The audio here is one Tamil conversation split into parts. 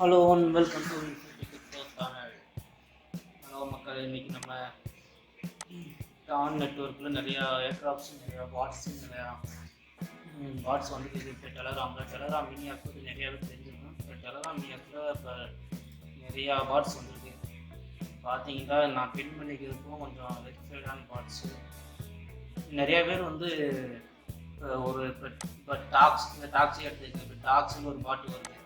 Hello and welcome to Tamil. Hello மக்கள், இன்றைக்கி நம்ம டான் நெட்ஒர்க்கில் நிறையா ஏர்க்ராஃப்ட்ஸ், நிறையா பாட்ஸ், நிறையா பாட்ஸ் வந்து இப்போ டெலகிராம் மினி ஆப் நிறையாவே தெரிஞ்சிருக்கும். இப்போ டெலகிராம் மினி ஆப்பில் இப்போ நிறையா பாட்ஸ் வந்துருக்கு. பார்த்தீங்கன்னா நான் பின் பண்ணிக்கிறதுக்கும் கொஞ்சம் வெரிஃபைடான பாட்ஸு. நிறையா பேர் வந்து ஒரு இப்போ டாக்ஸி எடுத்துக்கங்க. இப்போ டாக்ஸ்னு ஒரு பாட்டு வருது.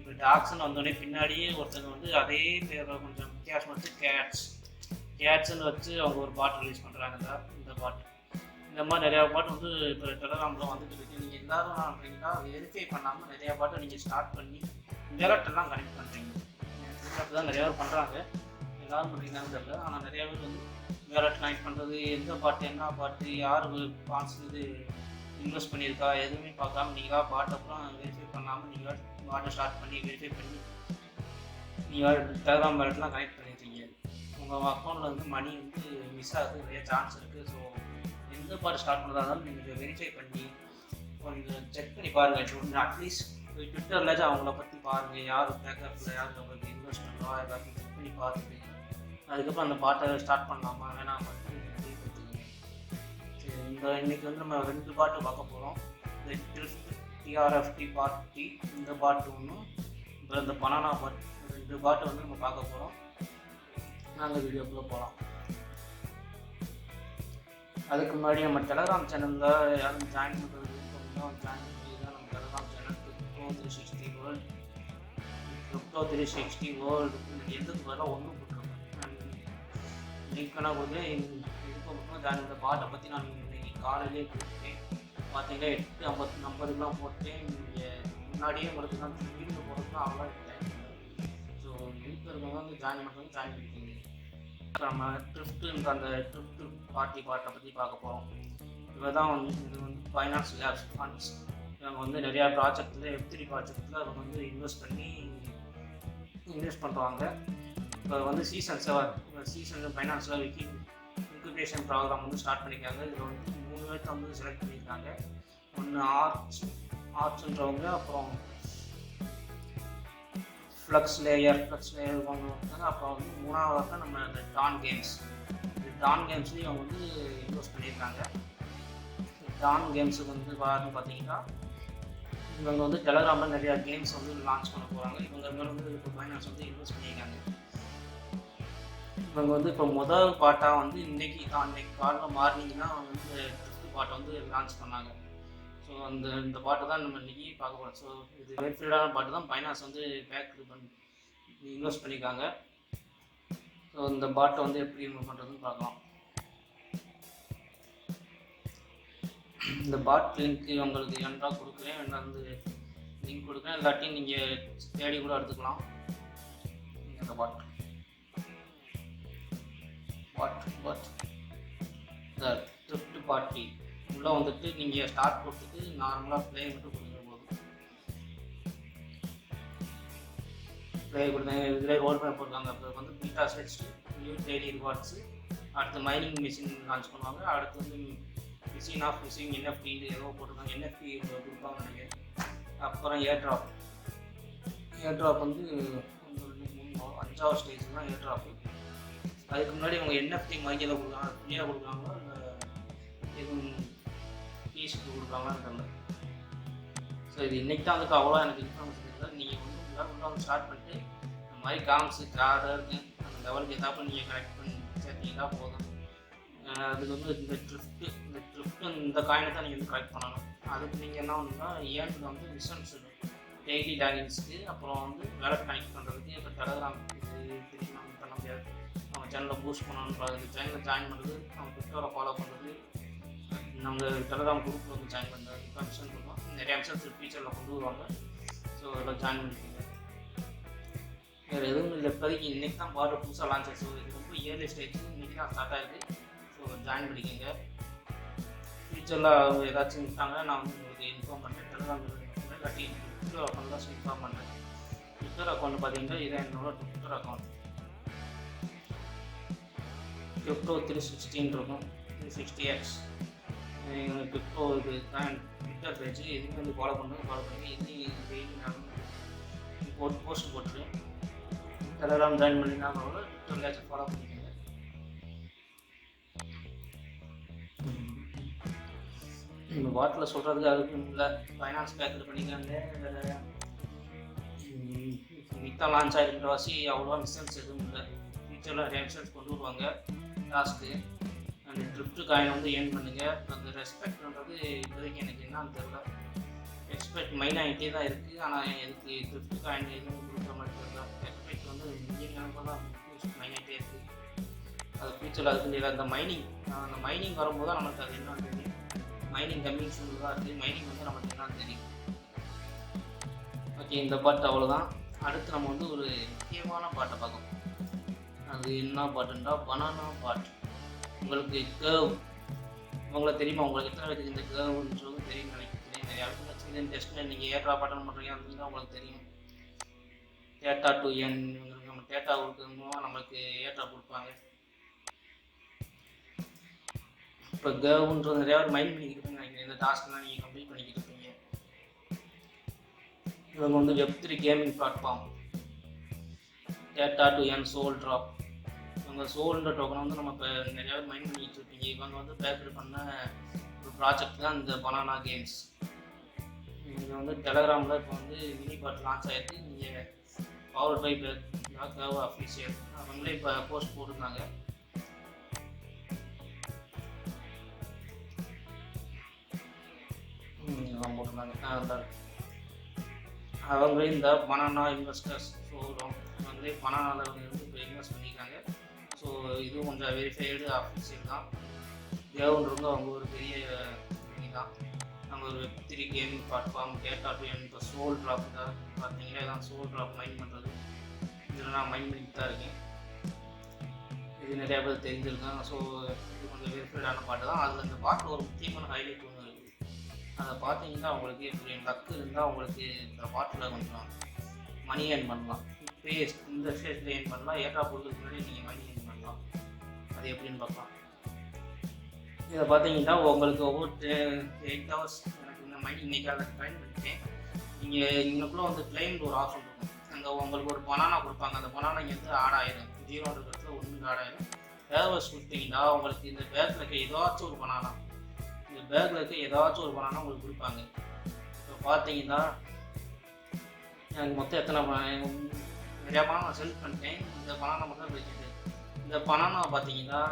இப்போ டாக்ஸ்ன்னு வந்தோடனே பின்னாடியே ஒருத்தங்க வந்து அதே பேரை கொஞ்சம் வித்தியாசம் வச்சு கேட்ஸ்ன்னு வச்சு அவங்க ஒரு பாட்டு ரிலீஸ் பண்ணுறாங்க. இந்த பாட்டு, இந்த மாதிரி நிறையா பாட்டு வந்து இப்போ டெலகிராமில் வந்துட்டு இருக்கு. நீங்கள் எல்லோரும் அப்படின்னா வெரிஃபை பண்ணாமல் நிறையா பாட்டை நீங்கள் ஸ்டார்ட் பண்ணி டேரக்டெல்லாம் கனெக்ட் பண்ணுறீங்க. அப்படி தான் நிறையா பேர் பண்ணுறாங்க. எல்லோரும் பண்ணுறீங்கன்னு தெரியல. ஆனால் நிறையா பேர் வந்து டேரக்ட் கனெக்ட் பண்ணுறது, எந்த பாட்டு என்ன பாட்டு யார் பாட்ஸ் இது இன்வெஸ்ட் பண்ணியிருக்கா எதுவுமே பார்க்காம நீங்களாக பாட்டு அப்புறம் வெரிஃபை பண்ணாமல் நீங்களாக பாட்டை ஸ்டார்ட் பண்ணி வெரிஃபை பண்ணி நீங்கள் டெலகிராம் பேலட்லாம் கனெக்ட் பண்ணிடுறீங்க. உங்கள் அக்கௌண்ட்டில் வந்து மணி வந்து மிஸ் ஆகுது, நிறைய சான்ஸ் இருக்குது. ஸோ எந்த பாட்டு ஸ்டார்ட் பண்ணுறதா இருந்தாலும் நீங்கள் வெரிஃபை பண்ணி கொஞ்சம் செக் பண்ணி பாருங்கள். அட்லீஸ்ட் ட்விட்டர்லாச்சும் அவங்கள பற்றி பாருங்கள், யார் பேக்கப்பில் யார் அவங்களுக்கு இன்வெஸ்ட் பண்ணுறா எல்லாத்தையும் செக் பண்ணி பார்த்துட்டு அதுக்கப்புறம் அந்த பாட்டை ஸ்டார்ட் பண்ணலாமா வேணாம் இன்னைக்கு வந்து நம்ம 2 பாட்டு பார்க்க போகிறோம். இந்த டிஆர்எஃப்டி பார்ட் டி, இந்த பாட்டு ஒன்றும், இப்போ இந்த பனானா பாட், 2 பாட்டு வந்து நம்ம பார்க்க போகிறோம். நாங்கள் வீடியோக்குள்ளே போகலாம். அதுக்கு முன்னாடி நம்ம டெலகிராம் சேனலில் யாரும் ஜாயின் பண்ணுறது ஜாயின் பண்ணி தான் நம்ம டெலகிராம் சேனல் கிரிப்டோ 360 வேர்ல்டு எதுக்கு வர ஒன்றும் போட்டுருக்கோம். லிங்க் வேணால் கொடுத்து இதுக்கு மட்டும் ஜாயின் இந்த பாட்டை பற்றி நான் காலையிலே கொடுத்தேன். பார்த்தீங்கன்னா 850 நம்பருக்குலாம் போட்டேன். நீங்கள் முன்னாடியே உங்களுக்கு தான் வீடியோ போடுறதுலாம் அவ்வளோ டைம். ஸோ லிங்க் இருக்கவங்க வந்து ஜாயின் பண்ணுறது ஜாயின் பண்ணிக்கோங்க. இப்போ நம்ம அந்த ட்ரிஃப்ட் பாட்டை பற்றி பார்க்க போகிறோம். இவ தான் வந்து இது வந்து ஃபைனான்ஸ் லேப்ஸ் ஃபண்ட்ஸ். இவங்க வந்து நிறையா ப்ராஜெக்டில் F3 ப்ராஜெக்டில் அவங்க வந்து இன்வெஸ்ட் பண்ணுறாங்க. இப்போ வந்து சீசன் 7 ஃபைனான்ஸில் இன்குபேஷன் ப்ரோக்ராம் வந்து ஸ்டார்ட் பண்ணியிருக்காங்க. இதில் வந்து 3 பேர்த்த வந்து செலக்ட் பண்ணியிருக்காங்க. ஒன்று ஆர்ட்ஸ்ன்றவங்க, அப்புறம் ஃப்ளக்ஸ் லேயர் அவங்க இருக்காங்க. அப்புறம் வந்து 3ஆவது நம்ம இந்த டான் கேம்ஸ்லேயும் அவங்க வந்து இன்வெஸ்ட் பண்ணியிருக்காங்க. டான் கேம்ஸுக்கு வந்து பார்த்தீங்கன்னா இவங்க வந்து டெலகிராமில் நிறையா கேம்ஸ் வந்து லான்ச் பண்ண போகிறாங்க. இவங்க மேலே வந்து இப்போ ஃபைனான்ஸ் வந்து இன்வெஸ்ட் பண்ணியிருக்காங்க. இவங்க வந்து இப்போ முதல் பாட்டாக வந்து இன்னைக்கு காலைல மார்னிங் தான் வந்து ட்ரிஃப்ட் பாட்டை வந்து லான்ச் பண்ணாங்க. ஸோ இந்த பாட்டு தான் நம்ம இன்றைக்கி பார்க்க போகிறோம். ஸோ இது வெரிஃபைடான பாட்டு தான். ஃபைனான்ஸ் வந்து பேக் இன்வெஸ்ட் பண்ணியிருக்காங்க. ஸோ இந்த பாட்டை வந்து எப்படி இன்வெஸ்ட் பண்ணுறதுன்னு பார்க்கலாம். இந்த பாட் லிங்க் உங்களுக்கு என்றால் கொடுக்குறேன், வந்து லிங்க் கொடுக்குறேன். இல்லாட்டி நீங்கள் தேடி கூட எடுத்துக்கலாம். இந்த பாட் இந்த ட்ரிஃப்ட் பார்ட்டி உள்ளே வந்துட்டு நீங்கள் ஸ்டார்ட் கொடுத்துட்டு நார்மலாக ப்ளே மட்டும் கொடுங்க. போதும் ப்ளே கொடுத்தாங்க. இதில் ரோல் பண்ண போடுறாங்க. இப்போ வந்து பீட்டா ஸ்டெட்ஸ்ட்டு நியூ டெய்லி ரிவார்ட்ஸு, அடுத்து மைனிங் மிஷின் லான்ச் பண்ணுவாங்க. அடுத்து வந்து மிஷின் ஆஃப் மிஷின் NFT இது ஏதோ போட்டிருக்காங்க. NFT கொடுப்பாங்க நினைக்கிறேன். அப்புறம் ஏர் ட்ராப் வந்து 5ஆவது ஸ்டேஜ் தான் ஏர் ட்ராப்பு. அதுக்கு முன்னாடி அவங்க NFT மைக்கில் கொடுக்குறாங்க, ஃப்ரீயாக கொடுக்குறாங்களா இல்லை எதுவும் ஃபீஸ் கொடுக்குறாங்களான்னு தெரியல. ஸோ இது இன்றைக்கி தான் அதுக்கு அவ்வளோ எனக்கு இன்ஃபர்மேஷன் இல்லை. நீங்கள் வந்து உள்ள ஸ்டார்ட் பண்ணிட்டு இந்த மாதிரி காம்ஸு கார்டாக இருக்குது அந்த லெவலுக்கு எதாவது நீங்கள் கனெக்ட் பண்ணி சேர்த்தீங்கன்னா போதும். அதுக்கு வந்து இந்த ட்ரிஃப்ட் இந்த காயினை தான் நீங்கள் வந்து கலெக்ட் பண்ணணும். அதுக்கு நீங்கள் என்ன பண்ணணும்னா ஏன்ல வந்து மிஷன்ஸ் டெய்லி லாகின்ஸ்க்கு, அப்புறம் வந்து வேலட் கனெக்ட் பண்ணுறதுக்கு, இப்போ டெலகிராம் இது திருப்பி நம்ம பண்ண முடியாது. நம்ம சேனலில் பூஸ்ட் பண்ணணுன்றது, சேனலில் ஜாயின் பண்ணுறது, நம்ம ட்விட்டரை ஃபாலோ பண்ணுறது, நம்ம டெலகிராம் குரூப்பில் வந்து ஜாயின் பண்ணுறது, இப்போ மிஷன் பண்ணுவோம். நிறையா மிஷன்ஸ் ஃபியூச்சரில் கொண்டு வருவாங்க. ஸோ அதில் ஜாயின் பண்ணிக்கோங்க. வேறு எதுவும் இல்லை. இப்போதைக்கு இன்றைக்கி தான் பாட்டு புதுசாக லான்ச் ஆச்சு. ஸோ இது ரொம்ப இயர்லி ஸ்டேஜ், இன்றைக்கி தான் ஸ்டார்ட் ஆகிருக்கு. ஸோ ஜாயின் பண்ணிக்கோங்க. ஃபியூச்சரில் ஏதாச்சும் விட்டாங்கன்னா நான் வந்து உங்களுக்கு இன்ஃபார்ம் பண்ணுறேன். டெலகிராம் இல்லாட்டி ட்விட்டர் அக்கௌண்ட் தான் இன்ஃபார்ம் பண்ணுறேன். ட்விட்டர் அக்கௌண்ட் பார்த்தீங்கன்னா இதான் என்னோட ட்விட்டர் அக்கௌண்ட். கிரிப்டோ 360 இருக்கும், 360X. கிரிப்டோ இது தான் ட்விட்டர் பேஜ். எதுவுமே வந்து ஃபாலோ பண்ணி இது டெய்லி நடந்து போஸ்ட் போட்டுருக்கேன். டெலகிராம் ஜாயின் பண்ணினா ட்விட்டர்லேயாச்சும் ஃபாலோ பண்ணிக்கோங்க. இந்த பாட்டில் சொல்கிறதுக்கு அதுக்கு இல்லை, ஃபைனான்ஸ் பேக்கர் பண்ணிக்கிறாங்க. மித்தா லான்ச் ஆகிருக்கிற வாசி அவ்வளோவா மிஷன்ஸ் எதுவும் இல்லை. ஃபியூச்சரில் நிறைய மிஷன்ஸ் கொண்டு வருவாங்க. லாஸ்ட்டு அந்த ட்ரிப்ட்டு காயின் வந்து ஏர்ன் பண்ணுங்கள். அந்த ரெஸ்பெக்ட்ன்றது இப்போதைக்கு எனக்கு என்னன்னு தெரியல. ரெஸ்பெக்ட் மைன் ஆகிட்டே தான் இருக்குது, ஆனால் எனக்கு ட்ரிப்ட்டு காயின் எதுவும் கொடுக்குற மாதிரி தெரியல. ரெஸ்பெக்ட் வந்து இந்தியன் கணக்கில் தான் மைன் ஆகிட்டே இருக்குது. அது ஃபியூச்சரில் அதுக்கு இல்லை. அந்த மைனிங் வரும்போது தான் நமக்கு அது என்னன்னு தெரியும். மைனிங் கம்மிங் சூழ்நிலை தான் இருக்குது. மைனிங் வந்து நமக்கு என்னன்னு தெரியும். ஓகே, இந்த பாட்டு அவ்வளோதான். அடுத்து நம்ம வந்து ஒரு முக்கியமான பாட்டை பார்க்கணும். அது என்ன பாட்டுன்றா பனானா பாட். உங்களுக்கு கேர்வ் உங்களை தெரியுமா? உங்களுக்கு எத்தனை பேருக்கு இந்த கேர்வ்ன்றது தெரியும் நினைக்கிறேன். நிறையா பேருக்கு டெஸ்ட்டில் நீங்கள் ஏற்றா பாட்டன் பண்ணுறீங்க அப்படின்னா உங்களுக்கு தெரியும். டேட்டா டு என் நம்ம டேட்டா கொடுக்கணும், நம்மளுக்கு ஏற்றா கொடுப்பாங்க. இப்போ கேர்வ்ன்றது நிறையா பேர் மைண்ட் பண்ணிக்கிட்டு நினைக்கிறேன். இந்த டாஸ்க்லாம் நீங்கள் கம்ப்ளீட் பண்ணிக்கிட்டு இருப்பீங்க. இவங்க வந்து Web3 gaming platform data to earn Sol drop. இவங்க சோல்ன்ற டோக்கனை வந்து நம்ம இப்போ நிறையா பேர் மைண்ட் பண்ணிக்கிட்டு இருப்பீங்க. இவங்க வந்து பேக்கர் பண்ண ஒரு ப்ராஜெக்ட் தான் இந்த பனானா கேம்ஸ். இங்கே வந்து டெலகிராமில் இப்போ வந்து மினி பாட் லான்ச் ஆகிருக்கு. நீங்கள் பவர் பை கேர்வ் அஃபீஷியல் அவங்களே இப்போ போஸ்ட் போட்டிருந்தாங்க. போட்டிருந்தாங்க. அவங்களே இந்த பனானா இன்வெஸ்டர்ஸ் ஷோரூம் அவங்களே பனானாவில் வந்து இப்போ இன்வெஸ்ட் பண்ணியிருக்காங்க. ஸோ இதுவும் கொஞ்சம் வெரிஃபைடு அஃபீஷியல் தான். கேர்வ்ன்றது அவங்க ஒரு பெரிய தான். நம்ம ஒரு Web3 gaming platform data to earn. இப்போ சோல் ட்ராப் தான் பார்த்தீங்கன்னா, இதான் சோல் ட்ராப் மைன் பண்ணுறது. இதில் நான் மைன் பண்ணிட்டு தான் இருக்கேன். இது நிறையா பேர் தெரிஞ்சிருக்காங்க. ஸோ இது கொஞ்சம் வெரிஃபைடான பாட்டு தான். அதில் இந்த பாட்டில் ஒரு முக்கியமான ஹைலைட் ஒன்று இருக்குது. அதை பார்த்தீங்கன்னா உங்களுக்கு இப்படி லக்கு இருந்தால் உங்களுக்கு இந்த பாட்டில் கொஞ்சம் மணி ஏர்ன் பண்ணலாம். இப்போயே இந்த ஸ்டேஜில் ஏர்ன் பண்ணலாம். ஏற்றா பொருளுக்கு முன்னாடி நீங்கள் மணி ஏர்ன் பண்ணலாம். அது எப்படின்னு பார்க்கலாம். இதை பார்த்தீங்கன்னா உங்களுக்கு ஒவ்வொரு 8 hours எனக்கு இந்த மணி இன்றைக்கி அதை ட்ரைன் பண்ணிட்டேன். நீங்கள் இங்கேக்குள்ளே வந்து கிளைம்டு ஒரு ஆப்ஷன் இருக்கும். அங்கே உங்களுக்கு ஒரு பனானா கொடுப்பாங்க. அந்த பனானா இங்கே வந்து ஆட் ஆயிடும். 0ன்றதுல 1 ஆட் ஆயிடும். பேர்வர்ஸ் கொடுத்தீங்கன்னா உங்களுக்கு இந்த பேக்கில் இருக்க ஏதாச்சும் ஒரு பனானா உங்களுக்கு கொடுப்பாங்க. இப்போ பார்த்தீங்கன்னா எனக்கு மொத்தம் எத்தனை நிறையா பனானா நான் செலக்ட் பண்ணிட்டேன். இந்த பனானா மட்டும் வச்சுட்டு இந்த பனானா பார்த்தீங்கன்னா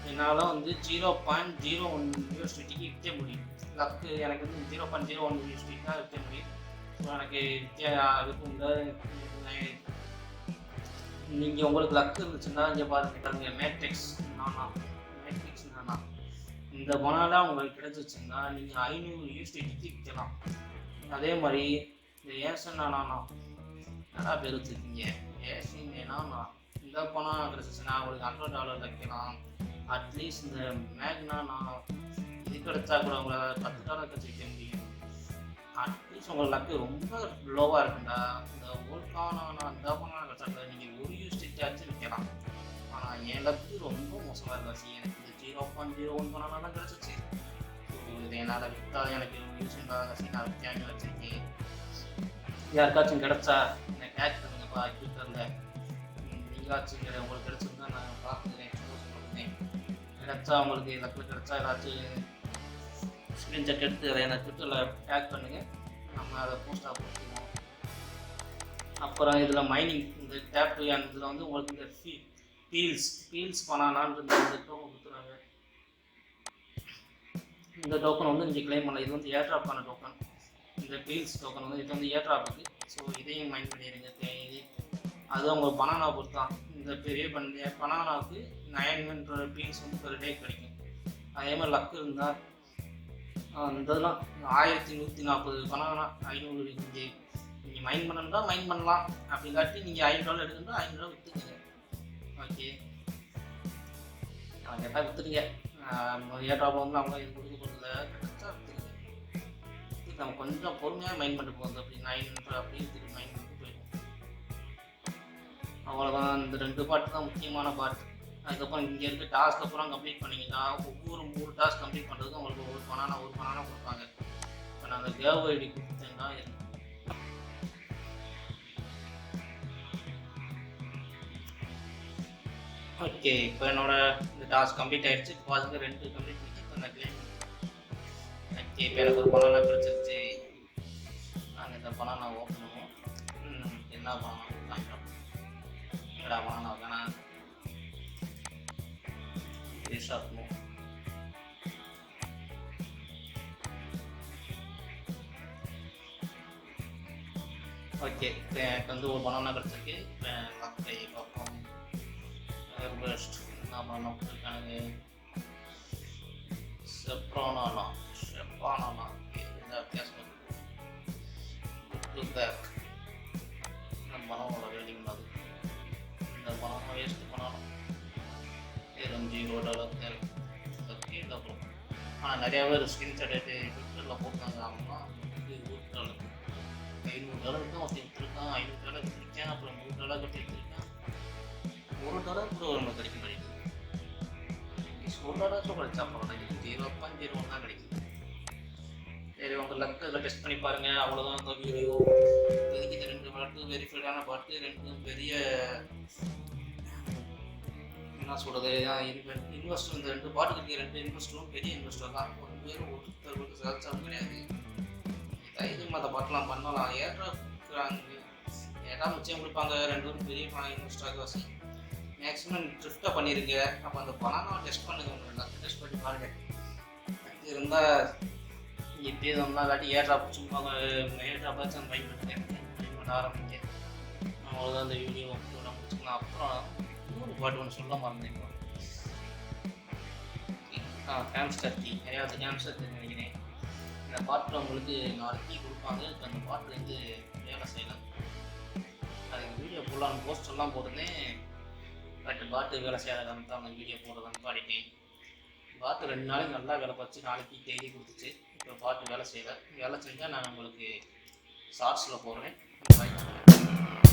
என்னால் வந்து 0.01 USDTக்கு விற்க முடியும். லக்கு எனக்கு வந்து 0.01 USDT தான் விற்க முடியும். ஸோ எனக்கு அதுக்கு இந்த நீங்கள் உங்களுக்கு லக்கு இருந்துச்சுன்னா இங்கே பாருங்க மேட்ரிக்ஸ் நானா இந்த பனானா உங்களுக்கு கிடைச்சிச்சுன்னா நீங்கள் 500 USDTக்கு விற்கலாம். அதே மாதிரி இந்த ஏசன் நானா நல்லா பேர் வச்சுருக்கீங்க. ஏசின் நானா இந்த பணம் கிடைச்சிச்சுன்னா உங்களுக்கு $100 வைக்கலாம். அட்லீஸ்ட் இந்த மேக்னா நான் இது கிடைச்சா கூட உங்களை $10 கழிச்சு வைக்க முடியும். அட்லீஸ்ட் உங்கள் லக்கு ரொம்ப லோவாக இருக்குண்டா இந்த ஓல்கானா இந்த பணம் கிடைச்சா கூட நீங்கள் 1 USDT ஆச்சு விற்கலாம். ஆனால் என் லக்கு ரொம்ப மோசமாக இருக்காச்சு. எனக்கு இந்த 0.01 பணம் தான் கிடச்சிச்சு. ஸோ இது என்னால் விற்றா எனக்கு யூஸ் இல்லாத நான் விற்காம வச்சுருக்கேன். யாருக்காச்சும் கிடச்சா என்னை டேக் பண்ணுங்கப்பா ட்விட்டரில். நீங்களாச்சும் உங்களுக்கு கிடச்சிருந்தா நான் பார்த்துக்கிறேன். கிடச்சா உங்களுக்கு லக்கில் கிடச்சா ஏதாச்சும் ஸ்க்ரீன்ஷாட் எடுத்து அதை எனக்கு ட்விட்டரில் டேக் பண்ணுங்கள். நம்ம அதை போஸ்ட்டாக போட்டுருவோம். அப்புறம் இதில் மைனிங் இந்த டேப் டு என் இதில் வந்து உங்களுக்கு இந்த பீல்ஸ் பனானான்னு இந்த டோக்கன் கொடுத்துறாங்க. இந்த டோக்கன் வந்து நீங்கள் கிளைம் பண்ணலாம். இது வந்து ஏர்ட்ராப்பான டோக்கன். இந்த பீல்ஸ் டோக்கன் வந்து இது வந்து ஏர்ட்ராப்புக்கு. ஸோ இதையும் மைண்ட் பண்ணிடுங்க. அது அவங்க பனானா பொறுத்தான். இந்த பெரிய பனானாவுக்கு 9 பீல்ஸ் வந்து பெர் டே கிடைக்கும். அதே மாதிரி லக்கு இருந்தால் இந்த இதெல்லாம் 1140 பனானா 500 நீங்கள் மைண்ட் பண்ணணும்னா மைண்ட் பண்ணலாம். அப்படி காட்டி நீங்கள் $500 எடுக்கணும்னா $500 விற்றுக்குங்க. ஓகே, அவங்க கேட்டால் விற்றுருங்க. ஏற்றாப்புல வந்து அவங்க இது கொடுக்க போகிறதுல கிடைச்சா விற்றுருங்க. நம்ம கொஞ்சம் பொறுமையாக மைண்ட் பண்ணிட்டு போகுது. அப்படி 900 அப்படி இருக்குது மைண்ட் பண்ணிட்டு போயிடும். அவ்வளோதான். இந்த 2 பாட்டு தான் முக்கியமான பாட்டு. அதுக்கப்புறம் இங்கே இருக்க டாஸ்க் அப்புறம் கம்ப்ளீட் பண்ணிங்கன்னா ஒவ்வொரு 3 டாஸ்க் கம்ப்ளீட் பண்ணுறதுக்கும் உங்களுக்கு ஒரு பனானா கொடுப்பாங்க. இப்போ நான் அந்த கேவ் ஐடி கொடுத்தேன்னா ஓகே, இப்போ என்னோட இந்த டாஸ்க் கம்ப்ளீட் ஆயிடுச்சு. இப்போ பாருங்க 2 கம்ப்ளீட் பண்ணிச்சு. இப்போ நான் கிளைம் ஓகே, இப்போ எனக்கு ஒரு பனானா கிடச்சிருச்சு. நாங்கள் இந்த பனானா ஓப்பன் பண்ணுவோம். என்ன பனானா காமிக்கிறோம். என்னடா பனானா வேணாம் வேஸ்டாக இருக்கணும். ஓகே, இப்போ எனக்கு வந்து ஒரு பனானா கிடச்சிருக்கு. இப்போ லக்கை பார்ப்போம். பெஸ்ட் என்ன பனானா கொடுத்துருக்காங்க. செப்ரானானா ஓகே, என்ன வித்தியாசம் பேக். இந்த பனானோட ரேட்டிங் அது. இந்த பனானா வேஸ்ட் பண்ணணும். வெறும் $0 ஓகே இல்லை ப்ரோ. ஆனால் நிறையா பேர் ஸ்கிரீன்ஷாட் எடுத்து ட்விட்டரில் போட்டாங்க. ஆமாம் $100 $500 தான் ஒருத்தன் எடுத்துருக்கான். $500 எடுத்துருக்கேன். அப்புறம் $100 கட்டி எடுத்துருக்கேன். $1 கூட நமக்கு கிடைக்க மாட்டேங்குது. $1 கிடைச்சா பரவாயில்ல. 0.01 தான் கிடைக்குது. சரி, உங்கள் லக்கில் டெஸ்ட் பண்ணி பாருங்கள். அவ்வளோதான் இந்த வீடியோ. இப்போதைக்கு இந்த 2 பாட்டு வெரிஃபைடான பாட்டு, 2 பெரிய என்ன சொல்கிறது, இன்வெஸ்டர். இந்த 2 பாட்டுக்கு இருக்க 2 இன்வெஸ்டரும் பெரிய இன்வெஸ்டர் தான். ஒரு பேர் ஒருத்தருக்கு சேர்ச்சாலும் கிடையாது. தைரியம் மற்ற பாட்டெலாம் பண்ணலாம். ஏற்றா கொடுக்குறாங்க, ஏட்டா மிச்சம் கொடுப்பாங்க. 2 பேரும் பெரிய இன்வெஸ்டராக வாசி மேக்ஸிமம் ட்ரிஃப்டாக பண்ணியிருங்க. அப்போ அந்த பணம் டெஸ்ட் பண்ணுங்கள். உங்கள் லக்கு டெஸ்ட் பண்ணி பாருங்கள். இது இருந்தால் இப்படியே இருந்தால் இல்லாட்டி ஏற்றா பிடிச்சிருப்பாங்க. ஏற்றா பார்த்து அந்த மைண்ட் பண்ண ஆரம்பிங்க. அவ்வளோதான் இந்த வீடியோ முடிச்சுக்கலாம். அப்புறம் இன்னொரு பாட்டு ஒன்று சொல்ல மறந்தேன். ஹேம்ஸ்டர் டீ, நிறையா ஹேம்ஸ்டர் டீ நினைக்கிறேன். இந்த பாட்டில் உங்களுக்கு 4 டீ கொடுப்பாங்க. இப்போ அந்த பாட்டில் வந்து வேலை செய்யலாம். அதுக்கு வீடியோ போடலான்னு போஸ்டர்லாம் போட்டிருந்தேன். பட் பாட்டு வேலை செய்யாதான் தான் அந்த வீடியோ போடுறதான்னு பாடிட்டேன். பாட்டு 2 நாளைக்கு நல்லா வேலை பார்த்து 4 டீ டெய்லி கொடுத்துச்சு. இப்போ பாட்டு வேலை செய்யலை. வேலை செஞ்சால் நான் உங்களுக்கு ஷார்ட்ஸில் போடுறேன். பாய்.